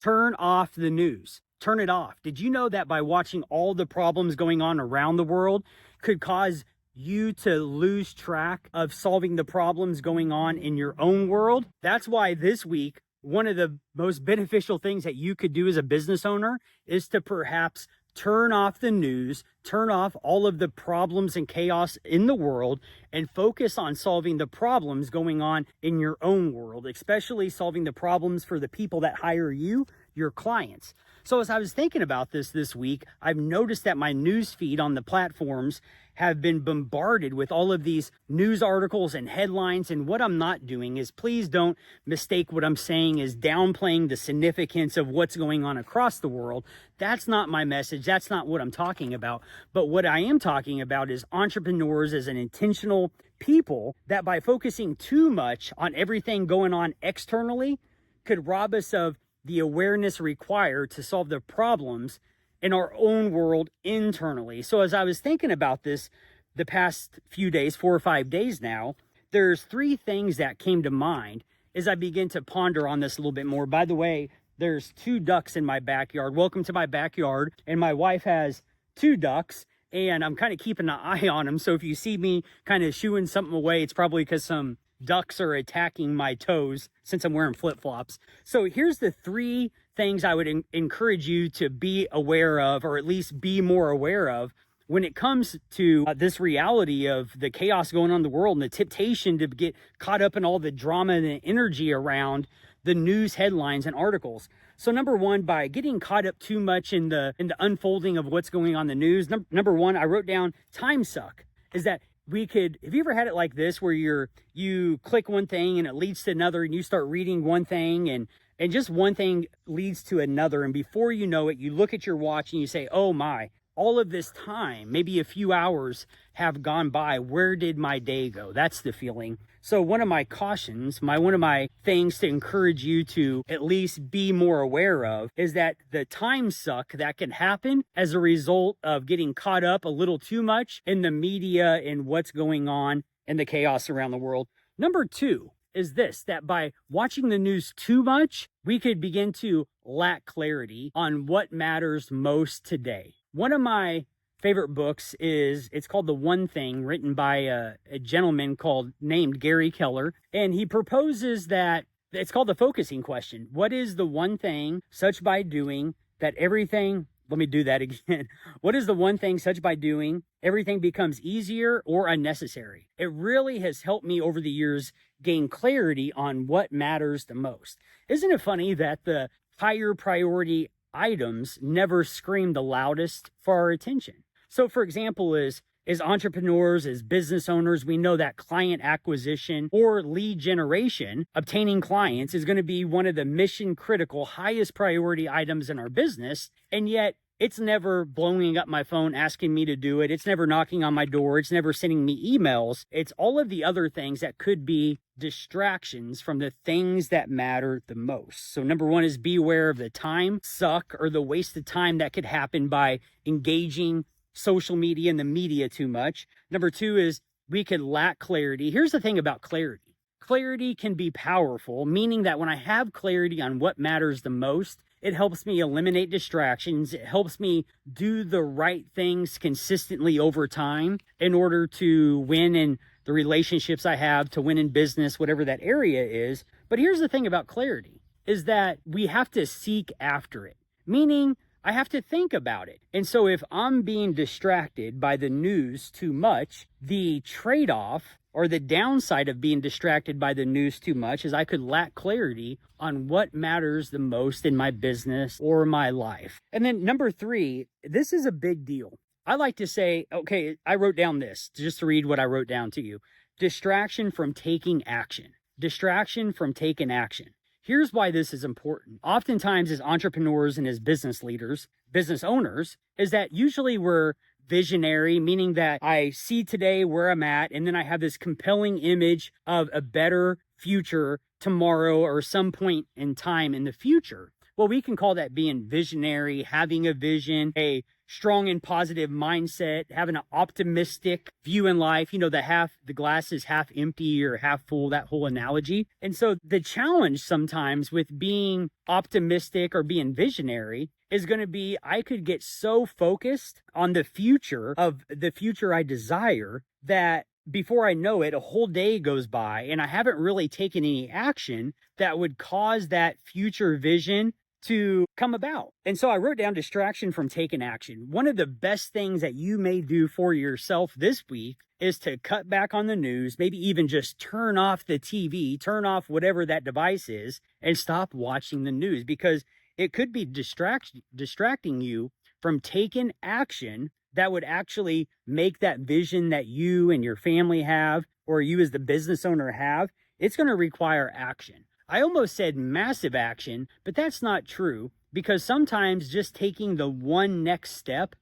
Turn off the news. Turn it off. Did you know that by watching all the problems going on around the world could cause you to lose track of solving the problems going on in your own world? That's why this week, one of the most beneficial things that you could do as a business owner is to perhaps turn off the news, turn off all of the problems and chaos in the world, and focus on solving the problems going on in your own world, especially solving the problems for the people that hire you, your clients. So as I was thinking about this week, I've noticed that my news feed on the platforms have been bombarded with all of these news articles and headlines. And what I'm not doing is, please don't mistake what I'm saying as downplaying the significance of what's going on across the world. That's not my message. That's not what I'm talking about. But what I am talking about is entrepreneurs as an intentional people that by focusing too much on everything going on externally could rob us of the awareness required to solve the problems in our own world internally. So as I was thinking about this the past few days, 4 or 5 days now, there's 3 things that came to mind as I begin to ponder on this a little bit more. By the way, there's 2 ducks in my backyard. Welcome to my backyard. And my wife has 2 ducks, and I'm kind of keeping an eye on them. So if you see me kind of shooing something away, it's probably because some ducks are attacking my toes since I'm wearing flip-flops. So here's the 3 things I would encourage you to be aware of, or at least be more aware of, when it comes to this reality of the chaos going on in the world and the temptation to get caught up in all the drama and the energy around the news headlines and articles. So number 1, by getting caught up too much in the unfolding of what's going on in the news, number 1, I wrote down time suck. Is that have you ever had it like this where you click one thing and it leads to another, and you start reading one thing and just one thing leads to another, and before you know it, you look at your watch and you say, oh my, all of this time, maybe a few hours have gone by. Where did my day go? That's the feeling. So one of my cautions, one of my things to encourage you to at least be more aware of is that the time suck that can happen as a result of getting caught up a little too much in the media and what's going on and the chaos around the world. Number 2 is this, that by watching the news too much, we could begin to lack clarity on what matters most today. One of my favorite books it's called The One Thing, written by a gentleman named Gary Keller. And he proposes that it's called the focusing question. What is the one thing such by doing that everything, let me do that again. What is the one thing such by doing everything becomes easier or unnecessary? It really has helped me over the years gain clarity on what matters the most. Isn't it funny that the higher priority items never scream the loudest for our attention? So for example, as entrepreneurs, as business owners, we know that client acquisition or lead generation, obtaining clients, is going to be one of the mission critical, highest priority items in our business. And yet it's never blowing up my phone asking me to do it. It's never knocking on my door. It's never sending me emails. It's all of the other things that could be distractions from the things that matter the most. So number 1 is be aware of the time suck, or the waste of time that could happen by engaging social media and the media too much. Number 2 is we could lack clarity. Here's the thing about clarity. Clarity can be powerful, meaning that when I have clarity on what matters the most, it helps me eliminate distractions. It helps me do the right things consistently over time in order to win in the relationships I have, to win in business, whatever that area is. But here's the thing about clarity, is that we have to seek after it, meaning I have to think about it. And so if I'm being distracted by the news too much, the trade-off or the downside of being distracted by the news too much is I could lack clarity on what matters the most in my business or my life. And then number 3, this is a big deal. I like to say, okay, I wrote down this just to read what I wrote down to you. Distraction from taking action. Distraction from taking action. Here's why this is important. Oftentimes as entrepreneurs and as business leaders, business owners, is that usually we're visionary, meaning that I see today where I'm at, and then I have this compelling image of a better future tomorrow or some point in time in the future. Well, we can call that being visionary, having a vision, a strong and positive mindset, having an optimistic view in life. You know, the glass is half empty or half full, that whole analogy. And so the challenge sometimes with being optimistic or being visionary is going to be, I could get so focused on the future I desire that before I know it, a whole day goes by and I haven't really taken any action that would cause that future vision to come about. And so I wrote down distraction from taking action. One of the best things that you may do for yourself this week is to cut back on the news, maybe even just turn off the TV, turn off whatever that device is, and stop watching the news, because it could be distracting you from taking action that would actually make that vision that you and your family have, or you as the business owner have. It's going to require action. I almost said massive action, but that's not true, because sometimes just taking the one next step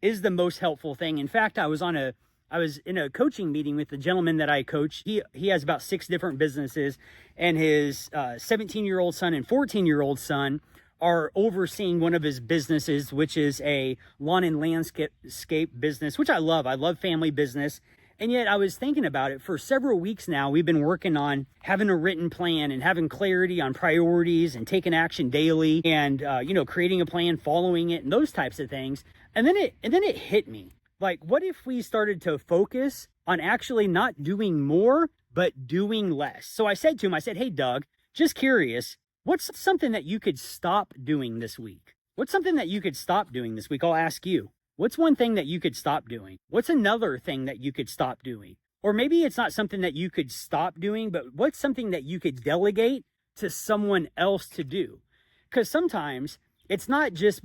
is the most helpful thing. In fact, I was in a coaching meeting with the gentleman that I coach. He has about 6 different businesses, and his 17-year-old son and 14-year-old son are overseeing one of his businesses, which is a lawn and landscape business, which I love. I love family business. And yet I was thinking about it for several weeks now. We've been working on having a written plan and having clarity on priorities and taking action daily and, creating a plan, following it, and those types of things. And then it hit me. Like, what if we started to focus on actually not doing more, but doing less? So I said to him, hey, Doug, just curious, what's something that you could stop doing this week? What's something that you could stop doing this week? I'll ask you. What's one thing that you could stop doing? What's another thing that you could stop doing? Or maybe it's not something that you could stop doing, but what's something that you could delegate to someone else to do? Because sometimes it's not just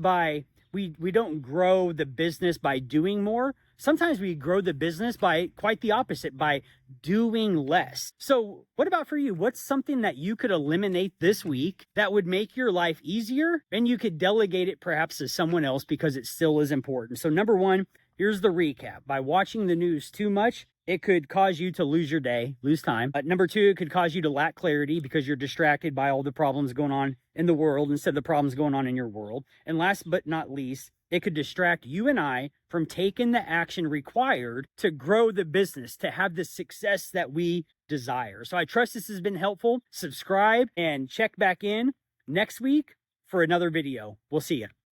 we don't grow the business by doing more. Sometimes we grow the business by quite the opposite, by doing less. So what about for you? What's something that you could eliminate this week that would make your life easier, and you could delegate it perhaps to someone else because it still is important? So number 1, here's the recap. By watching the news too much, it could cause you to lose your day, lose time. Number 2, it could cause you to lack clarity because you're distracted by all the problems going on in the world instead of the problems going on in your world. And last but not least, it could distract you and I from taking the action required to grow the business, to have the success that we desire. So I trust this has been helpful. Subscribe and check back in next week for another video. We'll see you.